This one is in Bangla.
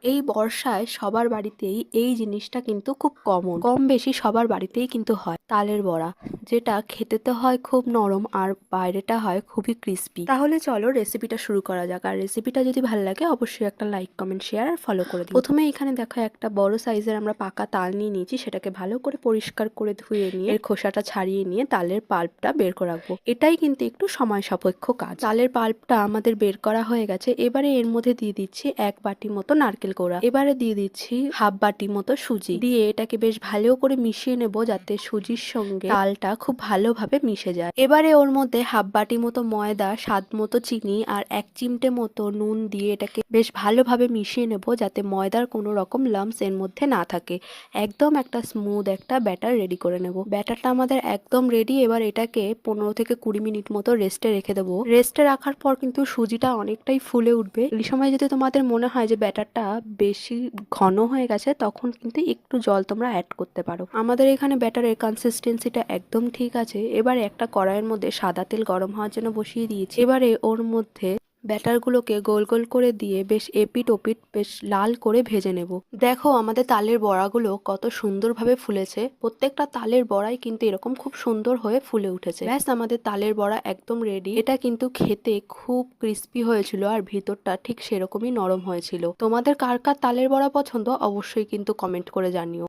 এই বর্ষায় সবার বাড়িতেই এই জিনিসটা কিন্তু খুব কমন, কম বেশি সবার বাড়িতেই কিন্তু হয় তালের বড়া, যেটা খেতে তো হয় খুব নরম আর বাইরেটা হয় খুবই ক্রিস্পি। তাহলে চলো রেসিপিটা শুরু করা যাক। আর রেসিপিটা যদি ভালো লাগে অবশ্যই একটা লাইক, কমেন্ট, শেয়ার আর ফলো করে দিই। প্রথমে এখানে দেখো একটা বড় সাইজের আমরা পাকা তাল নিয়ে নিয়েছি, সেটাকে ভালো করে পরিষ্কার করে ধুয়ে নিয়ে এর খোসাটা ছাড়িয়ে নিয়ে তালের পাল্পটা বের করে রাখবো। এটাই কিন্তু একটু সময় সাপেক্ষ কাজ। তালের পাল্পটা আমাদের বের করা হয়ে গেছে। এবারে এর মধ্যে দিয়ে দিচ্ছি 1 বাটি মতো নারকেল কোড়া। এবারে দিয়ে দিচ্ছি হাফ বাটি মতো সুজি, দিয়ে এটাকে বেশ ভালো করে মিশিয়ে নেব যাতে সুজির সঙ্গে তালটা খুব ভালোভাবে মিশে যায়। এবারে ওর মধ্যে হাফ বাটি মতো ময়দা, স্বাদ মতো চিনি আর 1 চিমটে মতো নুন দিয়ে এটাকে বেশ ভালোভাবে মিশিয়ে নেব যাতে ময়দার কোনো রকম লাম্পস এর মধ্যে না থাকে। একদম একটা স্মুথ একটা ব্যাটার রেডি করে নেব। ব্যাটারটা আমাদের একদম রেডি। এবার এটাকে 15 থেকে 20 মিনিট মতো রেস্টে রেখে দেবো। রেস্টে রাখার পর কিন্তু সুজিটা অনেকটাই ফুলে উঠবে। এই সময় যদি তোমাদের মনে হয় যে ব্যাটারটা বেশি ঘন হয়ে গেছে, তখন কিন্তু একটু জল তোমরা অ্যাড করতে পারো। আমাদের এখানে ব্যাটারের কনসিস্টেন্সিটা একদম ঠিক আছে। এবারে একটা কড়াইয়ের মধ্যে সাদা তেল গরম হওয়ার জন্য বসিয়ে দিয়েছি। এবারে ওর মধ্যে ব্যাটারগুলোকে গোল গোল করে দিয়ে বেশ এপিট ওপিট বেশ লাল করে ভেজে নেব। দেখো আমাদের তালের বড়াগুলো কত সুন্দরভাবে ফুলেছে। প্রত্যেকটা তালের বড়াই কিন্তু এরকম খুব সুন্দর হয়ে ফুলে উঠেছে। ব্যাস আমাদের তালের বড়া একদম রেডি। এটা কিন্তু খেতে খুব ক্রিস্পি হয়েছিল আর ভিতরটা ঠিক সেরকমই নরম হয়েছিল। তোমাদের কার কার তালের বড়া পছন্দ অবশ্যই কিন্তু কমেন্ট করে জানিও।